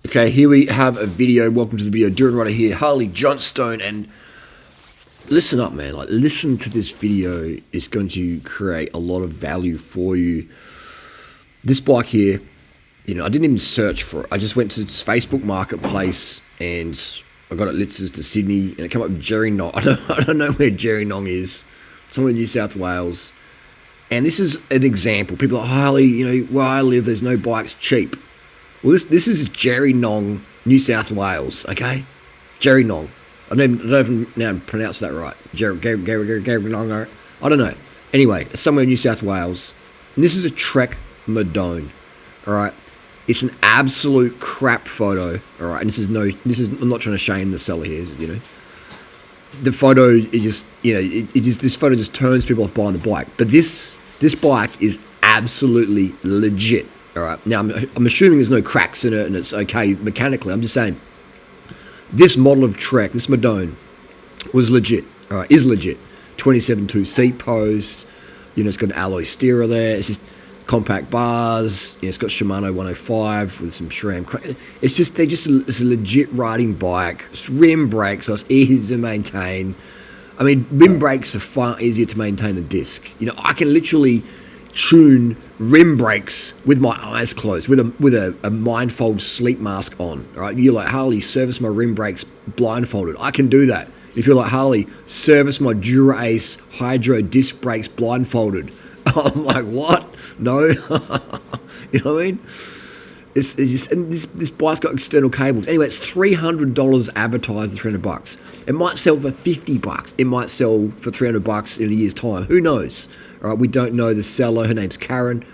Okay, here we have a video. Welcome to the video. Durianrider here, Harley Johnstone, and listen up, man. Like, listen to this video. It's going to create a lot of value for you. This bike here, I didn't even search for it. I just went to its Facebook Marketplace and I got it listed to Sydney, and it came up with Gerringong. I don't know where Gerringong is. Somewhere in New South Wales. And this is an example. People are like, Harley, where I live, there's no bikes cheap. Well, this is Gerringong, New South Wales, okay? Gerringong. I don't even now pronounce that right. Gerringong. I don't know. Anyway, it's somewhere in New South Wales. And this is a Trek Madone, all right? It's an absolute crap photo, all right? And I'm not trying to shame the seller here, The photo, this photo just turns people off buying the bike. But this bike is absolutely legit. All right. Now, I'm assuming there's no cracks in it and it's okay mechanically. I'm just saying this model of Trek, this Madone, was legit. All right, is legit. 27.2 seat post. It's got an alloy steerer there. It's just compact bars. It's got Shimano 105 with some SRAM. It's a legit riding bike. It's rim brakes, so it's easy to maintain. I mean, rim brakes are far easier to maintain than disc. I can literally tune rim brakes with my eyes closed, with a blindfold sleep mask on. All right, you're like, Harley, service my rim brakes blindfolded. I can do that. If you're like, Harley, service my Dura Ace Hydro disc brakes blindfolded. I'm like, what? No, you know what I mean? It's just, and this bike's got external cables. Anyway, it's $300 advertised at $300. It might sell for $50. It might sell for $300 in a year's time. Who knows? All right, we don't know the seller. Her name's Karen.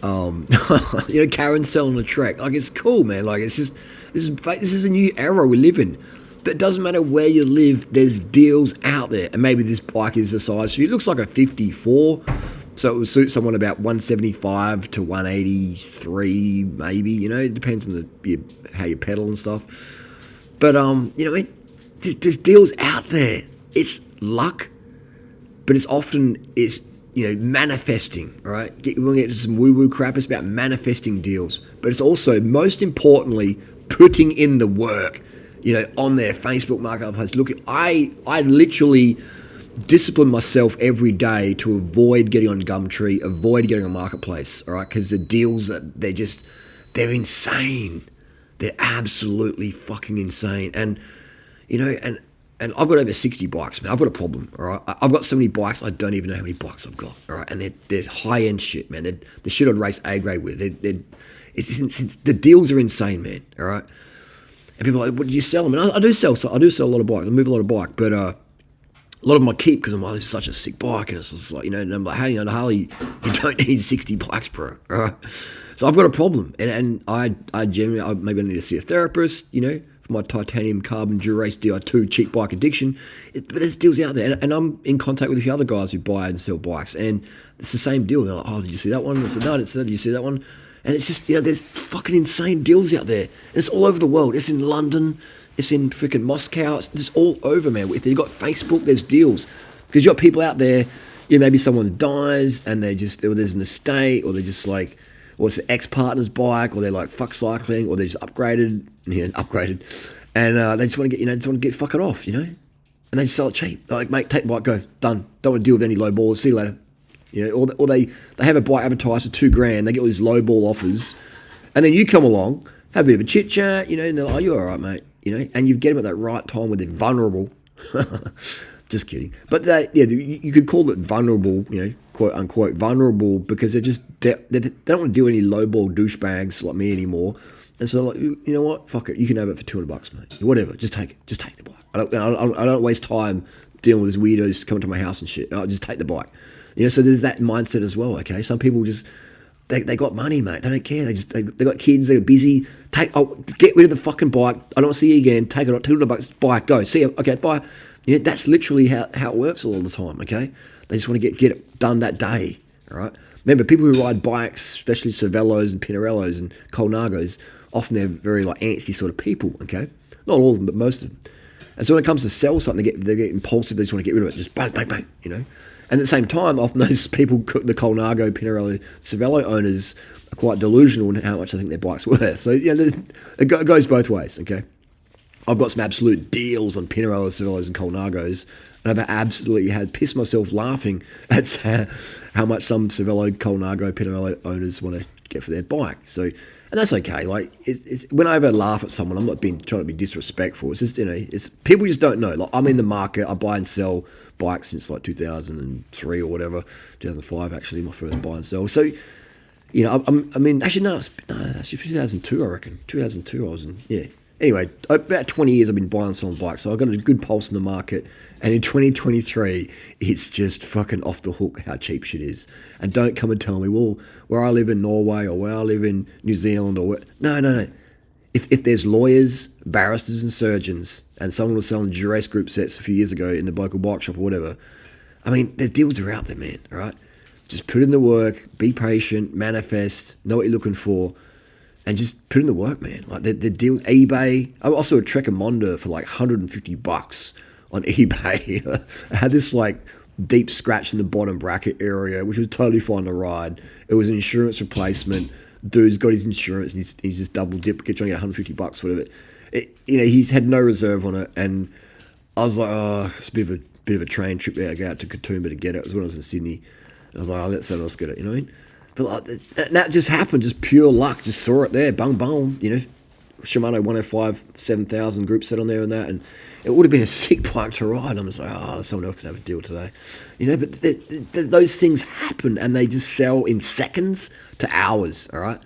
Karen's selling a Trek. Like, it's cool, man. Like, it's just this is a new era we live in. But it doesn't matter where you live. There's deals out there, and maybe this bike is the size. So it looks like a 54. So it would suit someone about 175 to 183, maybe. It depends on how you pedal and stuff. But there's deals out there. It's luck, but it's manifesting. All right, we want to get to some woo-woo crap. It's about manifesting deals, but it's also, most importantly, putting in the work. On their Facebook Marketplace. Look, I literally discipline myself every day to avoid getting on Gumtree, avoid getting on Marketplace, all right? Because the deals, they're insane. They're absolutely fucking insane. And, and I've got over 60 bikes, man. I've got a problem, all right? I've got so many bikes, I don't even know how many bikes I've got, all right? And they're high-end shit, man. They're the shit I'd race A-grade with. The deals are insane, man, all right? And people are like, what do you sell them? And I do sell a lot of bikes. I move a lot of bike, but a lot of them I keep because I'm like, this is such a sick bike. And it's just like, and I'm like, hey, Harley, you don't need 60 bikes, bro. All right? So I've got a problem. And I generally, maybe I need to see a therapist, for my titanium carbon Dura-Ace Di2 cheap bike addiction. But there's deals out there. And I'm in contact with a few other guys who buy and sell bikes. And it's the same deal. They're like, oh, did you see that one? I said, no, I didn't see that. Did you see that one? And it's just, there's fucking insane deals out there. And it's all over the world. It's in London. It's in freaking Moscow. It's just all over, man. If you've got Facebook, there's deals. Because you've got people out there, maybe someone dies and or there's an estate, or they're just like, or it's an ex-partner's bike, or they're like, fuck cycling, or they're just upgraded. And they just want to get fucking off, and they just sell it cheap. They're like, mate, take the bike, go, done. Don't want to deal with any low ballers. See you later. Or they have a bike advertised for $2,000. They get all these low ball offers, and then you come along, have a bit of a chit chat, and they're like, "Oh, you're all right, mate," and you get them at that right time when they're vulnerable. Just kidding, but you could call it vulnerable, quote unquote vulnerable, because they don't want to deal with any low ball douchebags like me anymore. And so, like, you know what? Fuck it, you can have it for $200, mate. Whatever, just take it. Just take the bike. I don't waste time dealing with these weirdos coming to my house and shit. I'll just take the bike. So there's that mindset as well, okay? Some people just, they got money, mate. They don't care. They got kids. They're busy. Get rid of the fucking bike. I don't want to see you again. Take it on $200. Bike. Go. See you. Okay, bye. That's literally how it works all the time, okay? They just want to get it done that day, all right? Remember, people who ride bikes, especially Cervelos and Pinarellos and Colnagos, often they're very like antsy sort of people, okay? Not all of them, but most of them. And so when it comes to sell something, they get impulsive. They just want to get rid of it. Just bang, bang, bang, And at the same time, often those people, the Colnago, Pinarello, Cervelo owners, are quite delusional in how much I think their bike's worth. So, it goes both ways, okay? I've got some absolute deals on Pinarello, Cervelos, and Colnagos, and I've absolutely had pissed myself laughing at how much some Cervelo, Colnago, Pinarello owners want to get for their bike. So, and that's okay. Like, it's when I ever laugh at someone, I'm not trying to be disrespectful. It's just, it's people just don't know. Like, I'm in the market. I buy and sell bikes since like 2003 or whatever, 2005 actually, my first buy and sell. So, actually no, actually 2002 I reckon. 2002 I was in, yeah. Anyway, about 20 years I've been buying and selling bikes, so I've got a good pulse in the market. And in 2023, it's just fucking off the hook how cheap shit is. And don't come and tell me, well, where I live in Norway or where I live in New Zealand or where... No. If there's lawyers, barristers and surgeons, and someone was selling Dura-Ace group sets a few years ago in the local bike shop or whatever, I mean, their deals are out there, man, all right? Just put in the work, be patient, manifest, know what you're looking for, and just put in the work, man. Like the deals, eBay. I also a Trekker for like $150 on eBay. I had this like deep scratch in the bottom bracket area, which was totally fine to ride. It was an insurance replacement. Dude's got his insurance and he's just double dipped, trying to get $150 for it. He's had no reserve on it, and I was like, oh, it's a bit of a train trip there. I go out to Katoomba to get it. It was when I was in Sydney. I was like, I'll let someone else get it, you know what I mean? But like, that just happened, just pure luck. Just saw it there, boom, Shimano 105 7000 group set on there and that, and it would have been a sick bike to ride. I'm just like, someone else can have a deal today, But those things happen, and they just sell in seconds to hours. All right,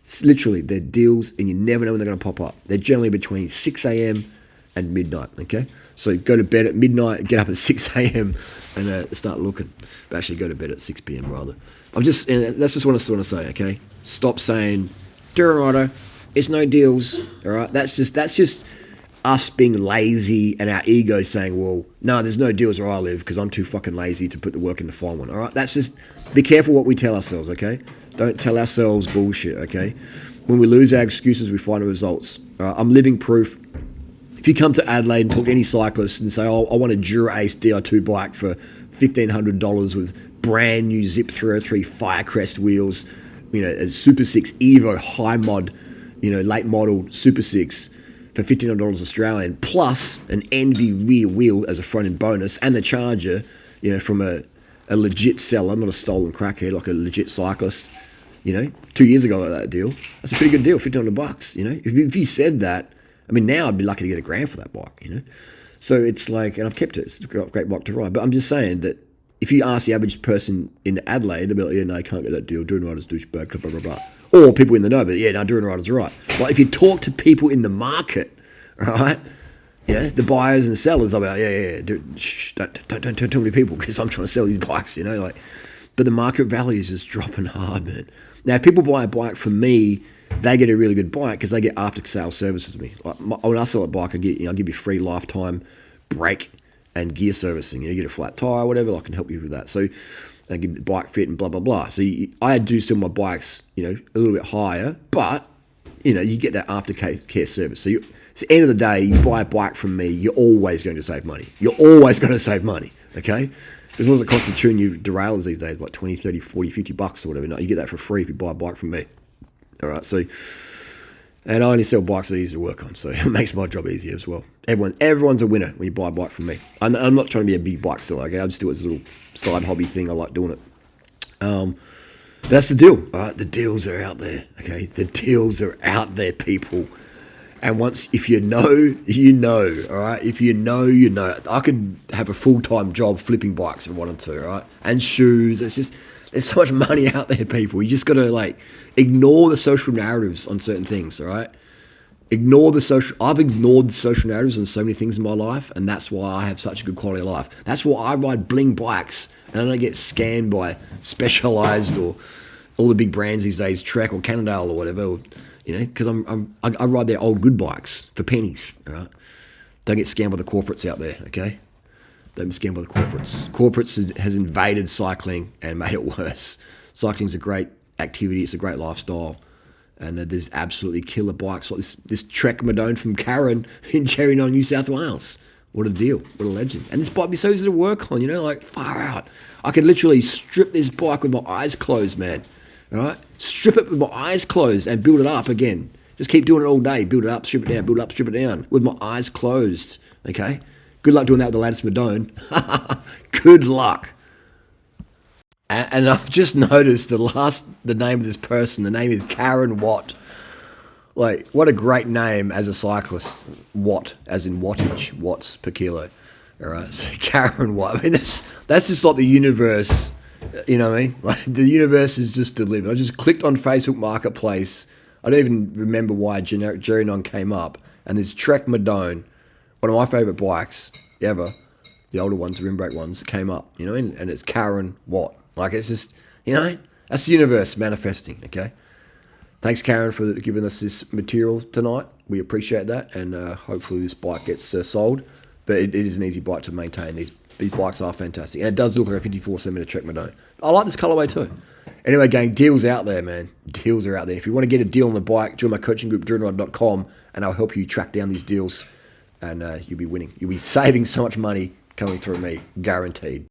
it's literally they're deals, and you never know when they're going to pop up. They're generally between 6 a.m. and midnight. Okay, so go to bed at midnight, get up at 6 a.m. and start looking. But actually, go to bed at 6 p.m. rather. That's just what I want to say, okay? Stop saying, durianrider, it's no deals, all right? That's just us being lazy and our ego saying, well, no, there's no deals where I live because I'm too fucking lazy to put the work in to find one, all right? That's just, be careful what we tell ourselves, okay? Don't tell ourselves bullshit, okay? When we lose our excuses, we find the results, all right? I'm living proof. If you come to Adelaide and talk to any cyclist and say, I want a Dura-Ace DR2 bike for $1,500 with brand new Zip 303 Firecrest wheels, a Super 6 Evo high mod, late model Super 6 for $1,500 Australian, plus an Envy rear wheel as a front end bonus, and the charger, from a legit seller, not a stolen crackhead, like a legit cyclist, 2 years ago, I got that deal. That's a pretty good deal, $1,500, If you said that, I mean, now I'd be lucky to get $1,000 for that bike, So it's like, and I've kept it. It's a great bike to ride. But I'm just saying that if you ask the average person in Adelaide, they'll be like, yeah, no, I can't get that deal. Durianrider's douchebag, blah, blah, blah. Or people in the know, but yeah, no, Durianrider's right. Like if you talk to people in the market, right, the buyers and sellers, they'll be like, yeah, dude, shh, don't tell too many people because I'm trying to sell these bikes, But the market value is just dropping hard, man. Now, if people buy a bike from me, they get a really good bike because they get after-sale services with me. Like when I sell a bike, I'll give you free lifetime brake and gear servicing. You get a flat tire, whatever. I can help you with that. So I give the bike fit and blah blah blah. So I do sell my bikes, a little bit higher, but you get that aftercare service. So at the end of the day, you buy a bike from me, you're always going to save money. You're always going to save money. Okay. Because what does it cost to tune your derailleurs these days? Like 20, 30, 40, $50 or whatever. No, you get that for free if you buy a bike from me. All right, so, and I only sell bikes that are easy to work on, so it makes my job easier as well. Everyone's a winner when you buy a bike from me. I'm not trying to be a big bike seller, okay? I just do it as a little side hobby thing. I like doing it. That's the deal, all right? The deals are out there, okay? The deals are out there, people. And if you know, you know, all right? If you know, you know. I could have a full-time job flipping bikes if I wanted to, all right? And shoes. There's so much money out there, people. You just got to, ignore the social narratives on certain things, all right? I've ignored the social narratives on so many things in my life, and that's why I have such a good quality of life. That's why I ride bling bikes, and I don't get scammed by Specialized or all the big brands these days, Trek or Cannondale or whatever, because I ride their old good bikes for pennies, all right? Don't get scammed by the corporates out there, okay? Don't be scammed by the corporates. Corporates has invaded cycling and made it worse. Cycling's a great activity. It's a great lifestyle. And there's absolutely killer bikes like this Trek Madone from Karen in Cherrynong, New South Wales. What a deal. What a legend. And this bike be so easy to work on, far out. I could literally strip this bike with my eyes closed, man. All right, strip it with my eyes closed and build it up again. Just keep doing it all day. Build it up, strip it down, build it up, strip it down with my eyes closed. Okay. Good luck doing that with the latest Madone. Good luck. And I've just noticed the name of this person. The name is Karen Watt. Like, what a great name as a cyclist. Watt, as in wattage, watts per kilo. All right, so Karen Watt. I mean, that's just like the universe. You know what I mean? Like, the universe is just delivered. I just clicked on Facebook Marketplace. I don't even remember why generic Gerinon came up. And there's Trek Madone, one of my favourite bikes ever. The older ones, the rim brake ones, came up. You know, and it's Karen Watt. Like, it's just, you know, that's the universe manifesting. Okay. Thanks, Karen, for giving us this material tonight. We appreciate that, and hopefully this bike gets sold. But it is an easy bike to maintain. These bikes are fantastic. And it does look like a 54cm Trek Madone. I like this colourway too. Anyway, gang, deals out there, man. Deals are out there. If you want to get a deal on the bike, join my coaching group, durianrider.com, and I'll help you track down these deals, and you'll be winning. You'll be saving so much money coming through me, guaranteed.